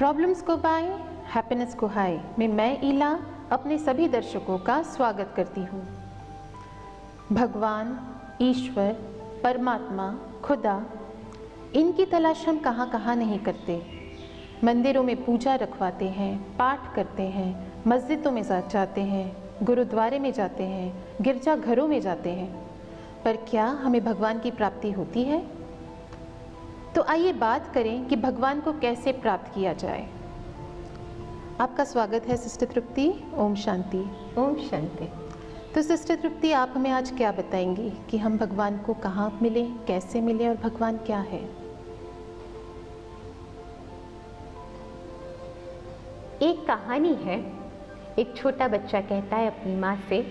Problems को bye, happiness को हाय में मैं ईला अपने सभी दर्शकों का स्वागत करती हूँ। भगवान, ईश्वर, परमात्मा, खुदा, इनकी तलाश हम कहाँ कहाँ नहीं करते। मंदिरों में पूजा रखवाते हैं, पाठ करते हैं, मस्जिदों में जाते हैं, गुरुद्वारे में जाते हैं, गिरजा घरों में जाते हैं, पर क्या हमें भगवान की प्राप्ति होती है? तो आइए बात करें कि भगवान को कैसे प्राप्त किया जाए। आपका स्वागत है सिस्टर तृप्ति। ओम शांति। ओम शांति। तो सिस्टर तृप्ति, आप हमें आज क्या बताएंगी कि हम भगवान को कहाँ मिलें, कैसे मिलें और भगवान क्या है? एक कहानी है। एक छोटा बच्चा कहता है अपनी माँ से,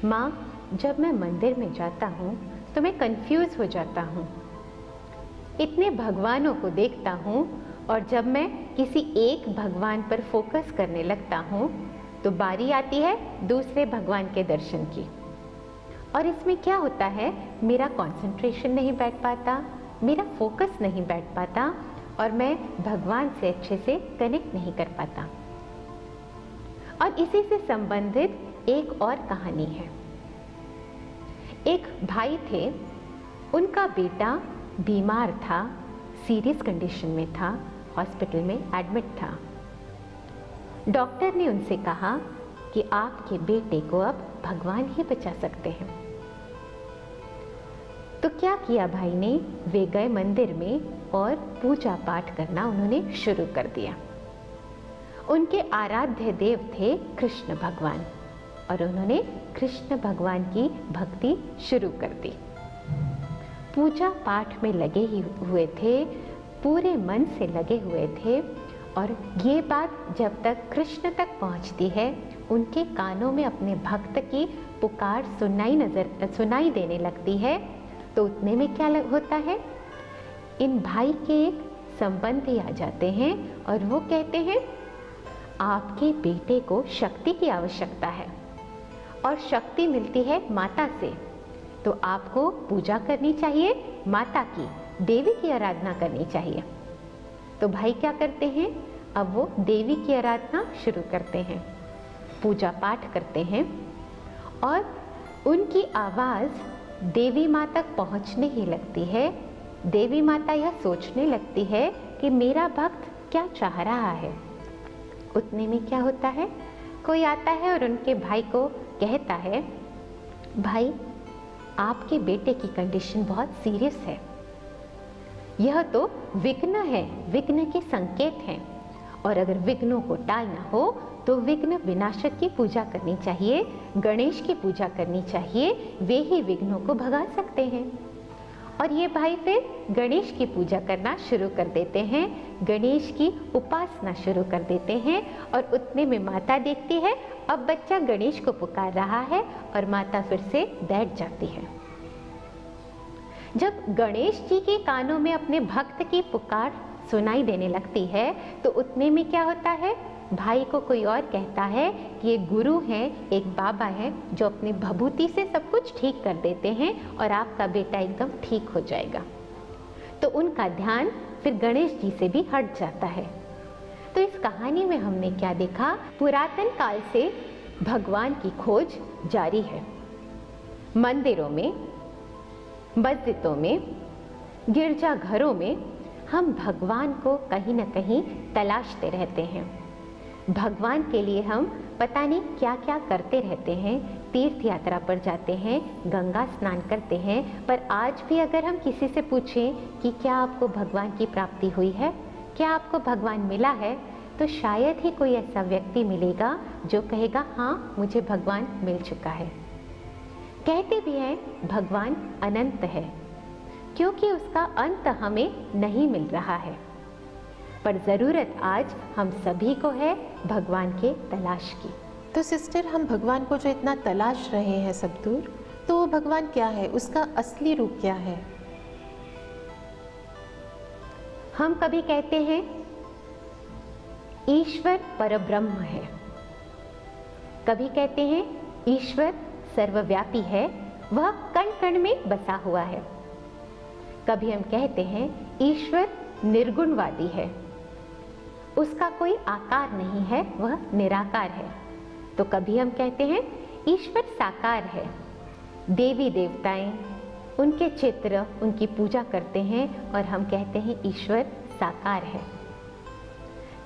माँ, जब मैं मंदिर में जाता हूँ तो मैं कंफ्यूज हो जाता हूँ। इतने भगवानों को देखता हूँ और जब मैं किसी एक भगवान पर फोकस करने लगता हूँ तो बारी आती है दूसरे भगवान के दर्शन की। और इसमें क्या होता है, मेरा कंसंट्रेशन नहीं बैठ पाता, मेरा फोकस नहीं बैठ पाता और मैं भगवान से अच्छे से कनेक्ट नहीं कर पाता। और इसी से संबंधित एक और कहानी है। एक भाई थे, उनका बेटा बीमार था, सीरियस कंडीशन में था, हॉस्पिटल में एडमिट था। डॉक्टर ने उनसे कहा कि आपके बेटे को अब भगवान ही बचा सकते हैं। तो क्या किया भाई ने, वे गए मंदिर में और पूजा पाठ करना उन्होंने शुरू कर दिया। उनके आराध्य देव थे कृष्ण भगवान और उन्होंने कृष्ण भगवान की भक्ति शुरू कर दी। पूजा पाठ में लगे ही हुए थे, पूरे मन से लगे हुए थे। और ये बात जब तक कृष्ण तक पहुंचती है, उनके कानों में अपने भक्त की पुकार सुनाई देने लगती है, तो उतने में क्या होता है, इन भाई के एक संबंधी आ जाते हैं और वो कहते हैं, आपके बेटे को शक्ति की आवश्यकता है और शक्ति मिलती है माता से, तो आपको पूजा करनी चाहिए, माता की, देवी की आराधना करनी चाहिए। तो भाई क्या करते हैं, अब वो देवी की आराधना शुरू करते हैं, पूजा पाठ करते हैं और उनकी आवाज़ देवी माँ तक पहुँचने ही लगती है। देवी माता यह सोचने लगती है कि मेरा भक्त क्या चाह रहा है। उतने में क्या होता है, कोई आता है और उनके भाई को कहता है, भाई, आपके बेटे की कंडीशन बहुत सीरियस है, यह तो विघ्न है, विघ्न के संकेत हैं, और अगर विघ्नों को टालना हो तो विघ्न विनाशक की पूजा करनी चाहिए, गणेश की पूजा करनी चाहिए, वे ही विघ्नों को भगा सकते हैं। और ये भाई फिर गणेश की पूजा करना शुरू कर देते हैं, गणेश की उपासना शुरू कर देते हैं। और उतने में माता देखती है, अब बच्चा गणेश को पुकार रहा है और माता फिर से बैठ जाती है। जब गणेश जी के कानों में अपने भक्त की पुकार सुनाई देने लगती है, तो उतने में क्या होता है, भाई को कोई और कहता है कि ये गुरु हैं, एक बाबा हैं जो अपनी भभूति से सब कुछ ठीक कर देते हैं और आपका बेटा एकदम ठीक हो जाएगा। तो उनका ध्यान फिर गणेश जी से भी हट जाता है। तो इस कहानी में हमने क्या देखा, पुरातन काल से भगवान की खोज जारी है। मंदिरों में, मस्जिदों में, गिरजा घरों में हम भगवान को कहीं ना कहीं तलाशते रहते हैं। भगवान के लिए हम पता नहीं क्या क्या करते रहते हैं, तीर्थ यात्रा पर जाते हैं, गंगा स्नान करते हैं, पर आज भी अगर हम किसी से पूछें कि क्या आपको भगवान की प्राप्ति हुई है, क्या आपको भगवान मिला है, तो शायद ही कोई ऐसा व्यक्ति मिलेगा जो कहेगा, हाँ, मुझे भगवान मिल चुका है। कहते भी हैं भगवान अनंत है, क्योंकि उसका अंत हमें नहीं मिल रहा है, पर ज़रूरत आज हम सभी को है भगवान के तलाश की। तो सिस्टर, हम भगवान को जो इतना तलाश रहे हैं सब दूर, तो वो भगवान क्या है, उसका असली रूप क्या है? हम कभी कहते हैं ईश्वर परब्रह्म है, कभी कहते हैं ईश्वर सर्वव्यापी है, वह कण कण में बसा हुआ है। कभी हम कहते हैं ईश्वर निर्गुणवादी है, उसका कोई आकार नहीं है, वह निराकार है। तो कभी हम कहते हैं ईश्वर साकार है, देवी देवताएं उनके चित्र, उनकी पूजा करते हैं और हम कहते हैं ईश्वर साकार है।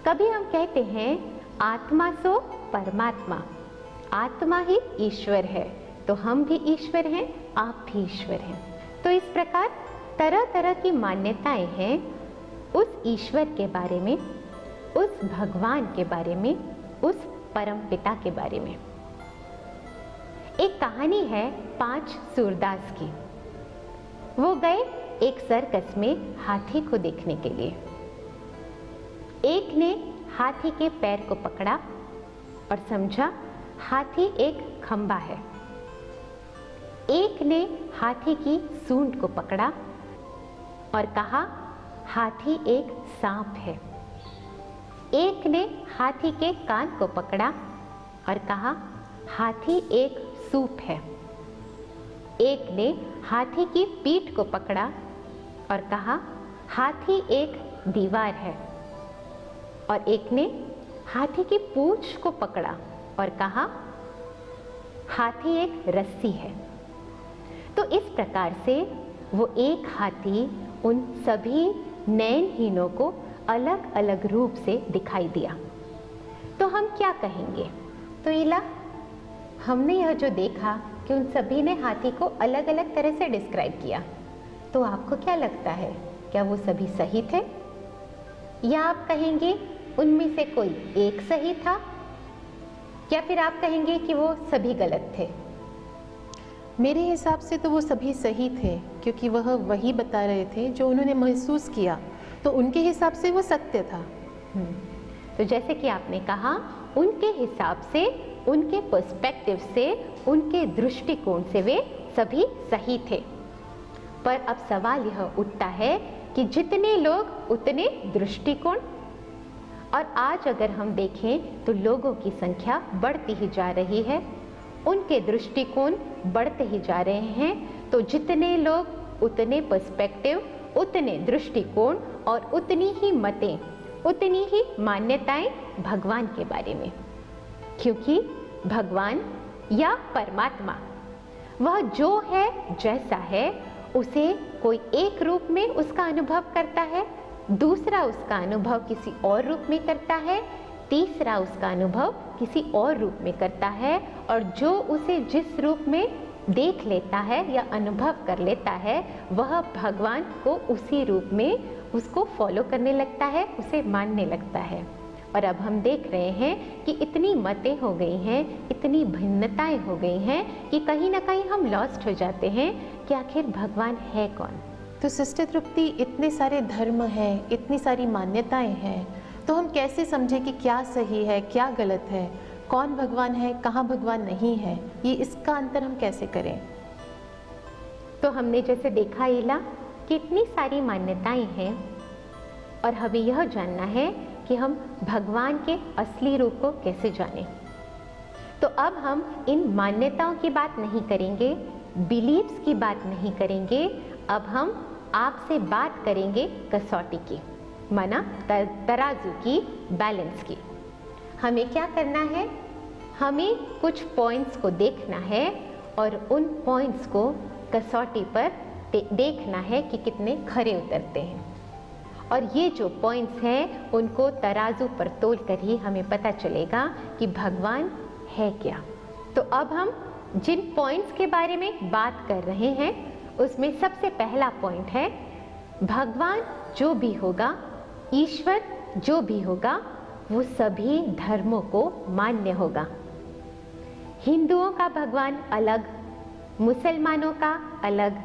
कभी हम कहते हैं आत्मा सो परमात्मा, आत्मा ही ईश्वर है, तो हम भी ईश्वर हैं, आप भी ईश्वर हैं। तो इस प्रकार तरह तरह की मान्यताएं हैं उस ईश्वर के बारे में, उस भगवान के बारे में, उस परम पिता के बारे में। एक कहानी है 5 सूरदास की। वो गए एक सर्कस में हाथी को देखने के लिए। एक ने हाथी के पैर को पकड़ा और समझा हाथी एक खंबा है। एक ने हाथी की सूंड को पकड़ा और कहा हाथी एक सांप है। एक ने हाथी के कान को पकड़ा और कहा हाथी एक सूप है। एक ने हाथी की पीठ को पकड़ा और कहा हाथी एक दीवार है। और एक ने हाथी की पूंछ को पकड़ा और कहा हाथी एक रस्सी है। तो इस प्रकार से वो एक हाथी उन सभी नयनहीनों को अलग अलग रूप से दिखाई दिया। तो हम क्या कहेंगे? तो इला, हमने यह जो देखा कि उन सभी ने हाथी को अलग अलग तरह से डिस्क्राइब किया, तो आपको क्या लगता है, क्या वो सभी सही थे? या आप कहेंगे उनमें से कोई एक सही था, या फिर आप कहेंगे कि वो सभी गलत थे? मेरे हिसाब से तो वो सभी सही थे, क्योंकि वह वही बता रहे थे जो उन्होंने महसूस किया, तो उनके हिसाब से वो सत्य था। तो जैसे कि आपने कहा, उनके हिसाब से, उनके पर्सपेक्टिव से, उनके दृष्टिकोण से वे सभी सही थे। पर अब सवाल यह उठता है कि जितने लोग उतने दृष्टिकोण। और आज अगर हम देखें तो लोगों की संख्या बढ़ती ही जा रही है, उनके दृष्टिकोण बढ़ते ही जा रहे हैं। तो जितने लोग उतने पर्सपेक्टिव, उतने दृष्टिकोण और उतनी ही मतें, उतनी ही मान्यताएं भगवान के बारे में। क्योंकि भगवान या परमात्मा वह जो है, जैसा है, उसे कोई एक रूप में उसका अनुभव करता है, दूसरा उसका अनुभव किसी और रूप में करता है, तीसरा उसका अनुभव किसी और रूप में करता है। और जो उसे जिस रूप में देख लेता है या अनुभव कर लेता है, वह भगवान को उसी रूप में उसको फॉलो करने लगता है, उसे मानने लगता है। और अब हम देख रहे हैं कि इतनी मतें हो गई हैं, इतनी भिन्नताएं हो गई हैं कि कहीं ना कहीं हम लॉस्ट हो जाते हैं कि आखिर भगवान है कौन। तो सिस्टर तृप्ति, इतने सारे धर्म हैं, इतनी सारी मान्यताएं हैं, तो हम कैसे समझें कि क्या सही है, क्या गलत है, कौन भगवान है, कहाँ भगवान नहीं है? ये इसका अंतर हम कैसे करें? तो हमने जैसे देखा इला कि इतनी सारी मान्यताएं हैं और हमें यह जानना है कि हम भगवान के असली रूप को कैसे जानें। तो अब हम इन मान्यताओं की बात नहीं करेंगे, बिलीव्स की बात नहीं करेंगे। अब हम आपसे बात करेंगे कसौटी की, माना तराजू की, बैलेंस की। हमें क्या करना है? हमें कुछ पॉइंट्स को देखना है और उन पॉइंट्स को कसौटी पर देखना है कि कितने खरे उतरते हैं। और ये जो पॉइंट्स हैं उनको तराजू पर तोल कर ही हमें पता चलेगा कि भगवान है क्या। तो अब हम जिन पॉइंट्स के बारे में बात कर रहे हैं उसमें सबसे पहला पॉइंट है, भगवान जो भी होगा, ईश्वर जो भी होगा, वो सभी धर्मों को मान्य होगा। हिंदुओं का भगवान अलग, मुसलमानों का अलग,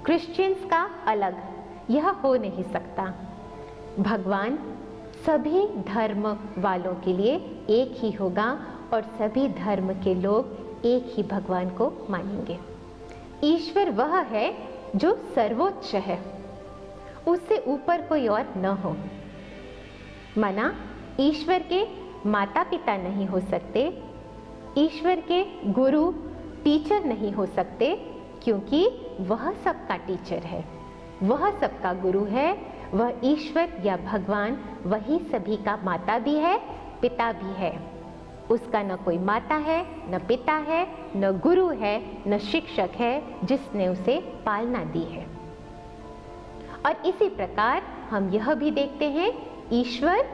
क्रिश्चियंस का अलग, यह हो नहीं सकता। भगवान सभी धर्म वालों के लिए एक ही होगा और सभी धर्म के लोग एक ही भगवान को मानेंगे। ईश्वर वह है जो सर्वोच्च है, उससे ऊपर कोई और न हो। माना ईश्वर के माता पिता नहीं हो सकते, ईश्वर के गुरु टीचर नहीं हो सकते, क्योंकि वह सबका टीचर है, वह सबका गुरु है, वह ईश्वर या भगवान वही सभी का माता भी है, पिता भी है। उसका न कोई माता है, न पिता है, न गुरु है, न शिक्षक है जिसने उसे पालना दी है। और इसी प्रकार हम यह भी देखते हैं ईश्वर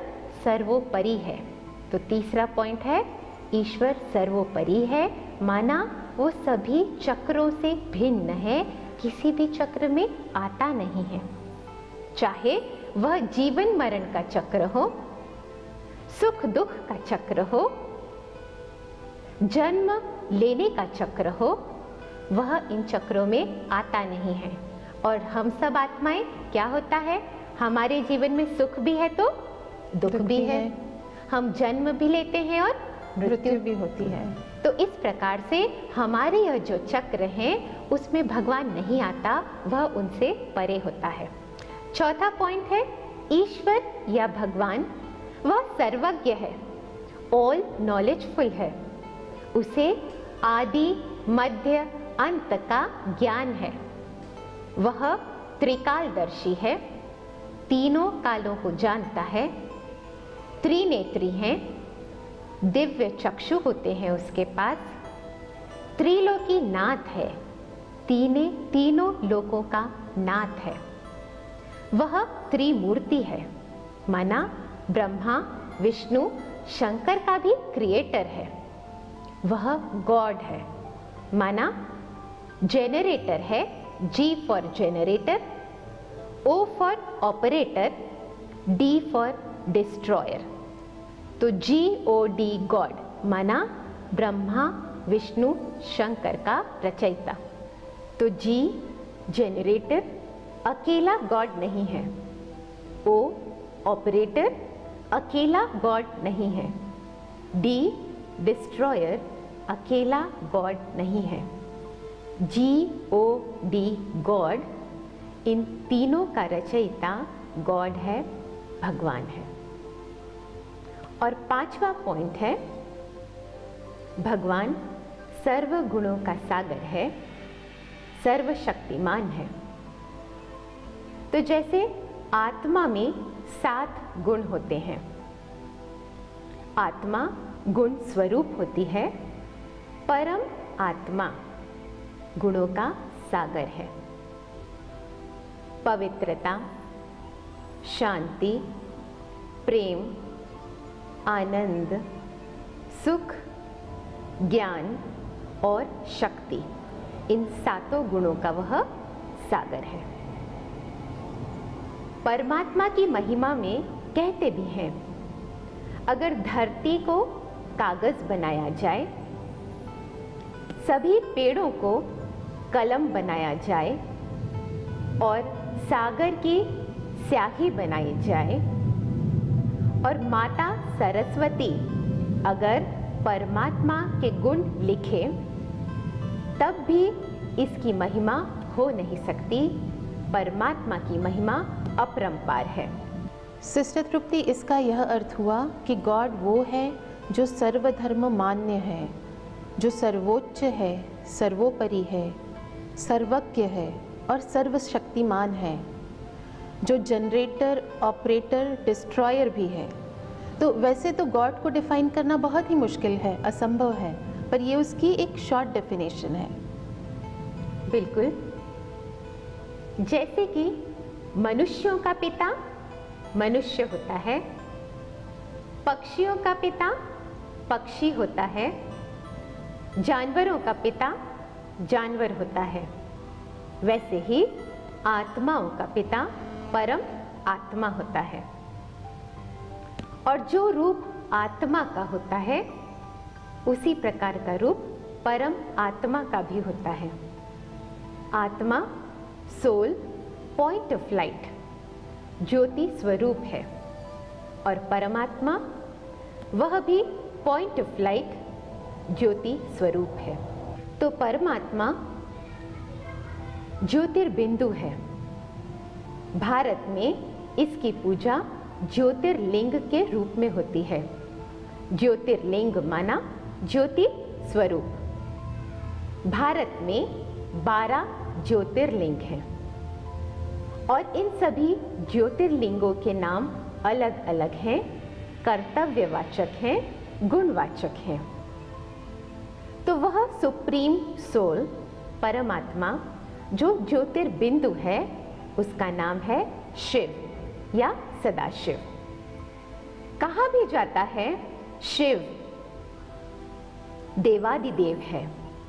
सर्वोपरि है। तो तीसरा पॉइंट है ईश्वर सर्वोपरि है, माना वो सभी चक्रों से भिन्न है, किसी भी चक्र में आता नहीं है। चाहे वह जीवन मरण का चक्र हो, सुख दुख का चक्र हो, जन्म लेने का चक्र हो, वह इन चक्रों में आता नहीं है। और हम सब आत्माएं क्या होता है, हमारे जीवन में सुख भी है तो दुख भी है, हम जन्म भी लेते हैं और मृत्यु भी होती है। तो इस प्रकार से हमारे यह जो चक्र हैं उसमें भगवान नहीं आता, वह उनसे परे होता है। चौथा पॉइंट है ईश्वर या भगवान वह सर्वज्ञ है, ऑल नॉलेजफुल है, उसे आदि मध्य अंत का ज्ञान है। वह त्रिकालदर्शी है, तीनों कालों को जानता है, त्रिनेत्री हैं, दिव्य चक्षु होते हैं उसके पास, त्रिलोकी नाथ है, तीनों लोकों का नाथ है। वह त्रिमूर्ति है, माना ब्रह्मा विष्णु शंकर का भी क्रिएटर है। वह गॉड है, माना जेनरेटर है, G for generator, O for operator, D for destroyer. तो GOD गॉड माना ब्रह्मा विष्णु शंकर का रचयिता। तो G जेनरेटर अकेला गॉड नहीं है, O ऑपरेटर अकेला गॉड नहीं है, D डिस्ट्रॉयर अकेला गॉड नहीं है। GOD गॉड, इन तीनों का रचयिता गॉड है, भगवान है। और पांचवा पॉइंट है भगवान सर्व गुणों का सागर है, सर्वशक्तिमान है। तो जैसे आत्मा में 7 गुण होते हैं, आत्मा गुण स्वरूप होती है, परम आत्मा गुणों का सागर है। पवित्रता, शांति, प्रेम, आनंद, सुख, ज्ञान और शक्ति, इन 7 गुणों का वह सागर है। परमात्मा की महिमा में कहते भी हैं, अगर धरती को कागज बनाया जाए, सभी पेड़ों को कलम बनाया जाए और सागर की स्याही बनाई जाए और माता सरस्वती अगर परमात्मा के गुण लिखे, तब भी इसकी महिमा हो नहीं सकती। परमात्मा की महिमा अपरंपार है। सिस्टर तृप्ति, इसका यह अर्थ हुआ कि गॉड वो है जो सर्वधर्म मान्य है, जो सर्वोच्च है, सर्वोपरि है, सर्वज्ञ है और सर्वशक्तिमान है, जो जनरेटर, ऑपरेटर, डिस्ट्रॉयर भी है। तो वैसे तो गॉड को डिफाइन करना बहुत ही मुश्किल है, असंभव है, पर ये उसकी एक शॉर्ट डेफिनेशन है। बिल्कुल, जैसे कि मनुष्यों का पिता मनुष्य होता है, पक्षियों का पिता पक्षी होता है, जानवरों का पिता जानवर होता है, वैसे ही आत्माओं का पिता परम आत्मा होता है। और जो रूप आत्मा का होता है, उसी प्रकार का रूप परम आत्मा का भी होता है। आत्मा सोल, पॉइंट ऑफ लाइट, ज्योति स्वरूप है, और परमात्मा वह भी पॉइंट ऑफ लाइट, ज्योति स्वरूप है। तो परमात्मा ज्योतिर्बिंदु है। भारत में इसकी पूजा ज्योतिर्लिंग के रूप में होती है। ज्योतिर्लिंग माना ज्योति स्वरूप। भारत में 12 ज्योतिर्लिंग हैं और इन सभी ज्योतिर्लिंगों के नाम अलग अलग हैं, कर्तव्यवाचक हैं, गुणवाचक हैं। तो वह सुप्रीम सोल, परमात्मा, जो ज्योतिर्बिंदु है, उसका नाम है शिव या सदाशिव। कहा भी जाता है शिव देवादिदेव है।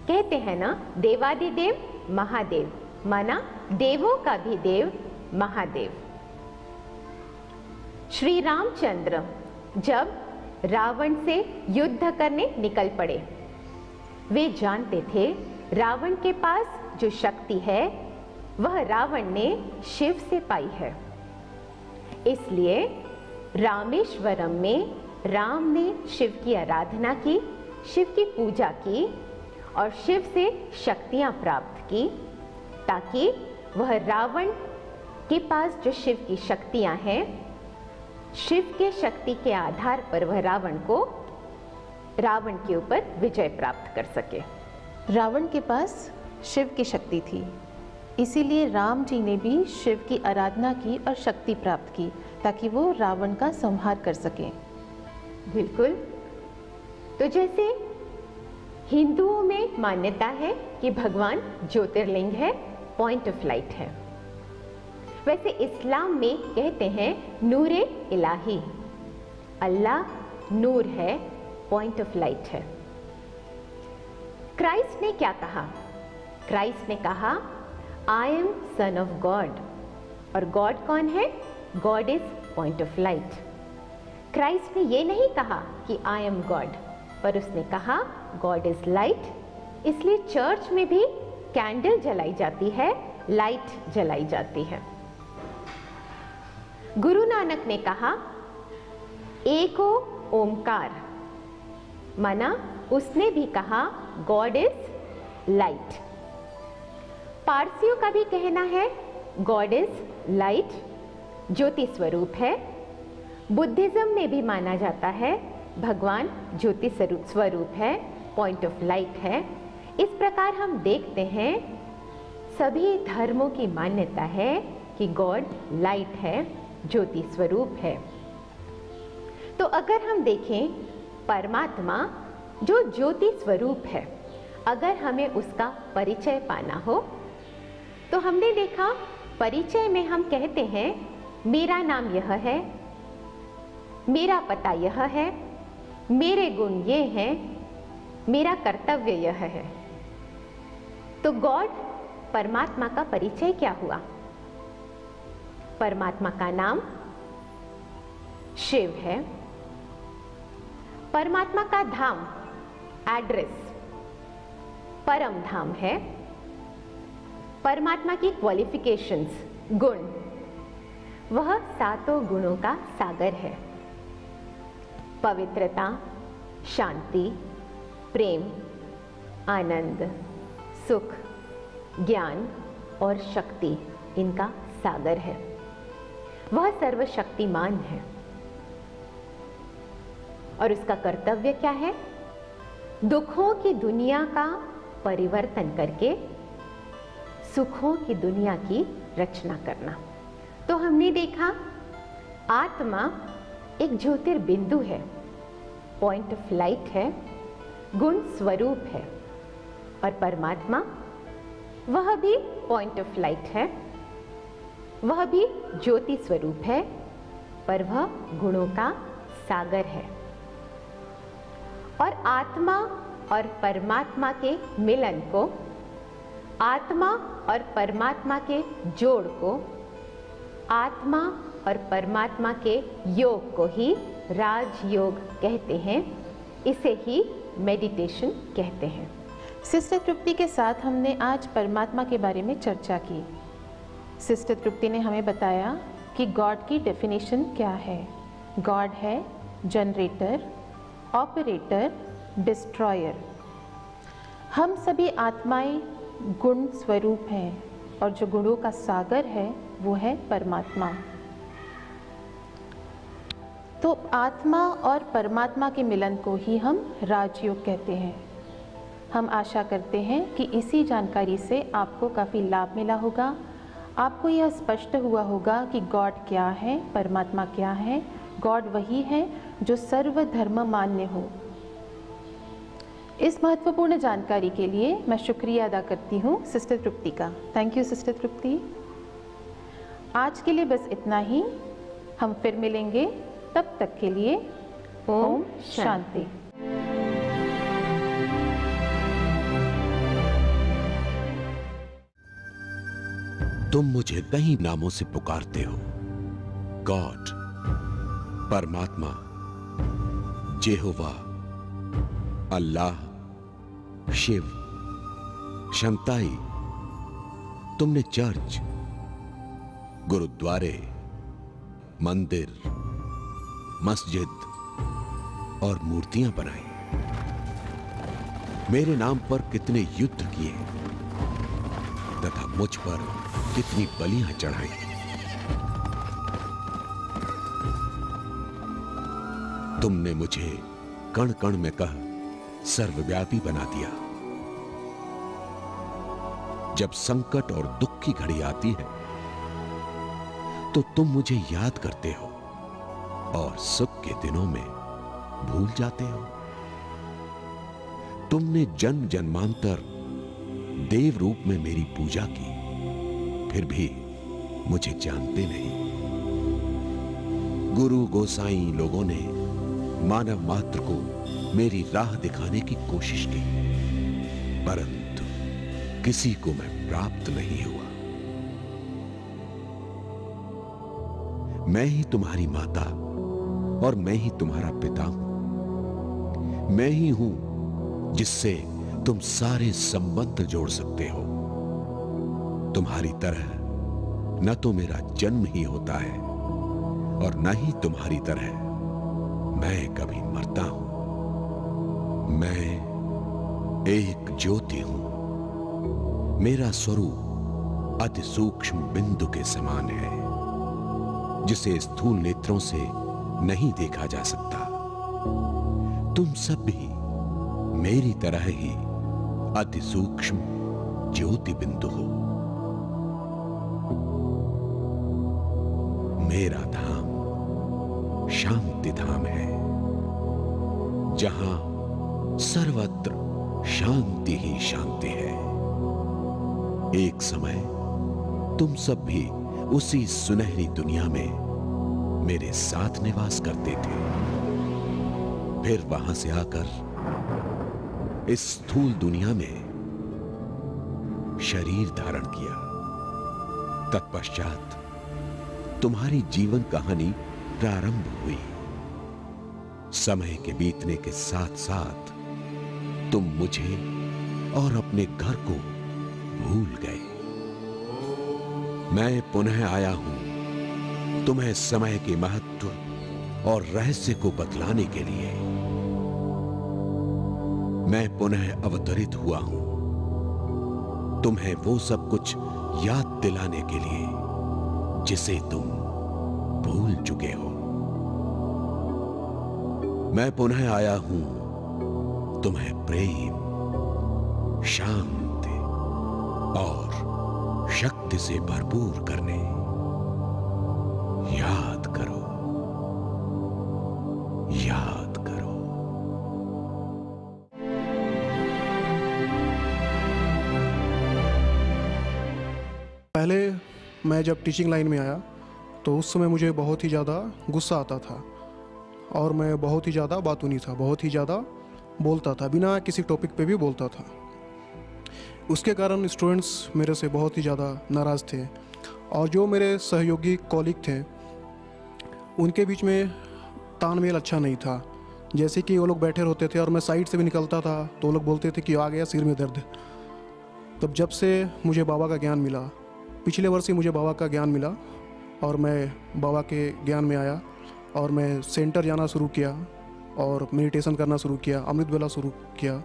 कहते हैं ना, देवादिदेव महादेव, माना देवों का भी देव महादेव। श्री रामचंद्र जब रावण से युद्ध करने निकल पड़े, वे जानते थे रावण के पास जो शक्ति है वह रावण ने शिव से पाई है। इसलिए रामेश्वरम में राम ने शिव की आराधना की, शिव की पूजा की और शिव से शक्तियां प्राप्त की, ताकि वह रावण के पास जो शिव की शक्तियां हैं, शिव के शक्ति के आधार पर वह रावण के ऊपर विजय प्राप्त कर सके। रावण के पास शिव की शक्ति थी, इसीलिए राम जी ने भी शिव की आराधना की और शक्ति प्राप्त की, ताकि वो रावण का संहार कर सके। बिल्कुल। तो जैसे हिंदुओं में मान्यता है कि भगवान ज्योतिर्लिंग है, पॉइंट ऑफ लाइट है, वैसे इस्लाम में कहते हैं नूरे इलाही, अल्लाह नूर है, पॉइंट ऑफ लाइट है। क्राइस्ट ने क्या कहा? क्राइस्ट ने कहा I am son of God, और गॉड कौन है? God is point of light. Christ ने ये नहीं कहा कि आई एम गॉड, पर उसने कहा गॉड इज लाइट। इसलिए चर्च में भी कैंडल जलाई जाती है, लाइट जलाई जाती है। गुरु नानक ने कहा एको ओमकार, माना उसने भी कहा गॉड इज लाइट। पारसियों का भी कहना है गॉड इज लाइट, ज्योति स्वरूप है। बुद्धिज्म में भी माना जाता है भगवान ज्योति स्वरूप है, पॉइंट ऑफ लाइट है। इस प्रकार हम देखते हैं सभी धर्मों की मान्यता है कि गॉड लाइट है, ज्योति स्वरूप है। तो अगर हम देखें परमात्मा जो ज्योति स्वरूप है, अगर हमें उसका परिचय पाना हो तो हमने देखा परिचय में हम कहते हैं मेरा नाम यह है, मेरा पता यह है, मेरे गुण ये हैं, मेरा कर्तव्य यह है। तो गॉड, परमात्मा का परिचय क्या हुआ? परमात्मा का नाम शिव है। परमात्मा का धाम, एड्रेस, परम धाम है। परमात्मा की क्वालिफिकेशंस, गुण, वह सातों गुणों का सागर है। पवित्रता, शांति, प्रेम, आनंद, सुख, ज्ञान और शक्ति इनका सागर है। वह सर्वशक्तिमान है और उसका कर्तव्य क्या है? दुखों की दुनिया का परिवर्तन करके सुखों की दुनिया की रचना करना। तो हमने देखा आत्मा एक ज्योतिर्बिंदु है, पॉइंट ऑफ लाइट है, गुण स्वरूप है, और परमात्मा वह भी पॉइंट ऑफ लाइट है, वह भी ज्योति स्वरूप है, पर वह गुणों का सागर है। और आत्मा और परमात्मा के मिलन को, आत्मा और परमात्मा के जोड़ को, आत्मा और परमात्मा के योग को ही राजयोग कहते हैं। इसे ही मेडिटेशन कहते हैं। सिस्टर तृप्ति के साथ हमने आज परमात्मा के बारे में चर्चा की। सिस्टर तृप्ति ने हमें बताया कि गॉड की डेफिनेशन क्या है। गॉड है जनरेटर, ऑपरेटर, डिस्ट्रॉयर। हम सभी आत्माएं गुण स्वरूप हैं और जो गुणों का सागर है वो है परमात्मा। तो आत्मा और परमात्मा के मिलन को ही हम राजयोग कहते हैं। हम आशा करते हैं कि इसी जानकारी से आपको काफ़ी लाभ मिला होगा। आपको यह स्पष्ट हुआ होगा कि गॉड क्या है, परमात्मा क्या है। गॉड वही है जो सर्वधर्म मान्य हो। इस महत्वपूर्ण जानकारी के लिए मैं शुक्रिया अदा करती हूँ सिस्टर तृप्ति का। थैंक यू सिस्टर तृप्ति। आज के लिए बस इतना ही। हम फिर मिलेंगे, तब तक के लिए ओम शांति। तुम मुझे कई नामों से पुकारते हो, गॉड, परमात्मा, जेहोवा, अल्लाह, शिव, शंताई। तुमने चर्च, गुरुद्वारे, मंदिर, मस्जिद और मूर्तियां बनाई। मेरे नाम पर कितने युद्ध किए तथा मुझ पर कितनी बलियां चढ़ाई। तुमने मुझे कण कण में कह सर्वव्यापी बना दिया। जब संकट और दुख की घड़ी आती है तो तुम मुझे याद करते हो और सुख के दिनों में भूल जाते हो। तुमने जन्म जन्मांतर देव रूप में मेरी पूजा की, फिर भी मुझे जानते नहीं। गुरु गोसाई लोगों ने मानव मात्र को मेरी राह दिखाने की कोशिश की, परंतु किसी को मैं प्राप्त नहीं हुआ। मैं ही तुम्हारी माता और मैं ही तुम्हारा पिता हूं। मैं ही हूं जिससे तुम सारे संबंध जोड़ सकते हो। तुम्हारी तरह न तो मेरा जन्म ही होता है और न ही तुम्हारी तरह मैं कभी मरता हूं। मैं एक ज्योति हूं। मेरा स्वरूप अति सूक्ष्म बिंदु के समान है, जिसे स्थूल नेत्रों से नहीं देखा जा सकता। तुम सब भी मेरी तरह ही अति सूक्ष्म ज्योति बिंदु हो। मेरा धाम शांति धाम है, जहां सर्वत्र शांति ही शांति है। एक समय तुम सब भी उसी सुनहरी दुनिया में मेरे साथ निवास करते थे। फिर वहां से आकर इस स्थूल दुनिया में शरीर धारण किया। तत्पश्चात तुम्हारी जीवन कहानी प्रारंभ हुई। समय के बीतने के साथ साथ तुम मुझे और अपने घर को भूल गए। मैं पुनः आया हूं तुम्हें समय के महत्व और रहस्य को बतलाने के लिए। मैं पुनः अवतरित हुआ हूं तुम्हें वो सब कुछ याद दिलाने के लिए जिसे तुम भूल चुके हो। मैं पुनः आया हूं तुम्हें प्रेम, शांति और शक्ति से भरपूर करने। याद करो, याद करो। पहले मैं जब टीचिंग लाइन में आया तो उस समय मुझे बहुत ही ज़्यादा गुस्सा आता था और मैं बहुत ही ज़्यादा बातूनी था, बहुत ही ज़्यादा बोलता था, बिना किसी टॉपिक पे भी बोलता था। उसके कारण स्टूडेंट्स मेरे से बहुत ही ज़्यादा नाराज़ थे और जो मेरे सहयोगी कॉलीग थे उनके बीच में तालमेल अच्छा नहीं था। जैसे कि वो लोग बैठे होते थे और मैं साइड से भी निकलता था तो वो लोग बोलते थे कि आ गया सिर में दर्द। तब जब से मुझे बाबा का ज्ञान मिला, पिछले वर्ष ही मुझे बाबा का ज्ञान मिला और मैं बाबा के ज्ञान में आया और मैं सेंटर जाना शुरू किया और मेडिटेशन करना शुरू किया, अमृत वेला शुरू किया,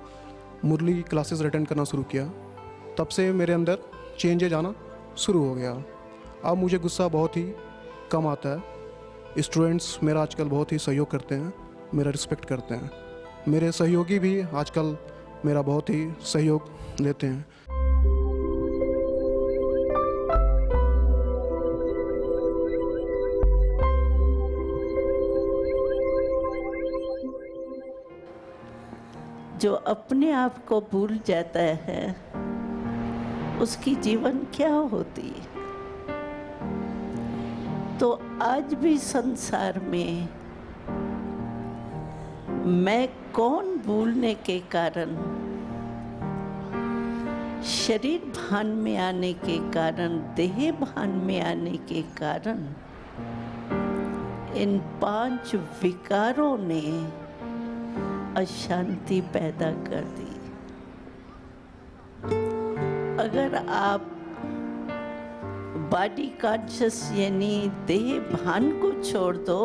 मुरली क्लासेस अटेंड करना शुरू किया। तब से मेरे अंदर चेंजेज आना शुरू हो गया। अब मुझे गुस्सा बहुत ही कम आता है। स्टूडेंट्स मेरा आजकल बहुत ही सहयोग करते हैं, मेरा रिस्पेक्ट करते हैं। मेरे सहयोगी भी आजकल मेरा बहुत ही सहयोग देते हैं। जो अपने आप को भूल जाता है उसकी जीवन क्या होती है। तो आज भी संसार में मैं कौन भूलने के कारण, शरीर भान में आने के कारण, देह भान में आने के कारण इन 5 विकारों ने अशांति पैदा कर दी। अगर आप बॉडी कॉन्शियस यानी देह भान को छोड़ दो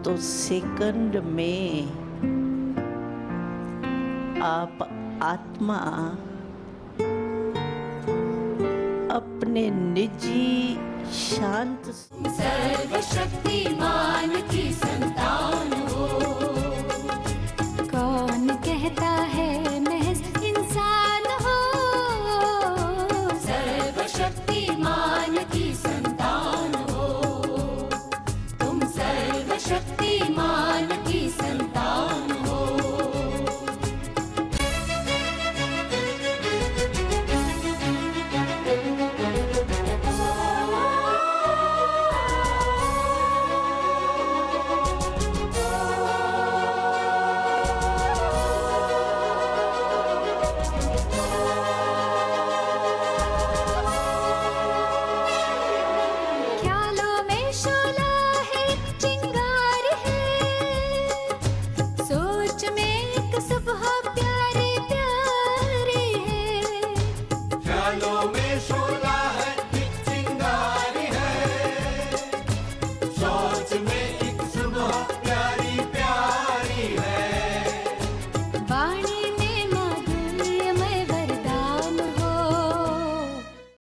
तो सेकंड में आप आत्मा अपने निजी शांत सर्वशक्तिमान की संतान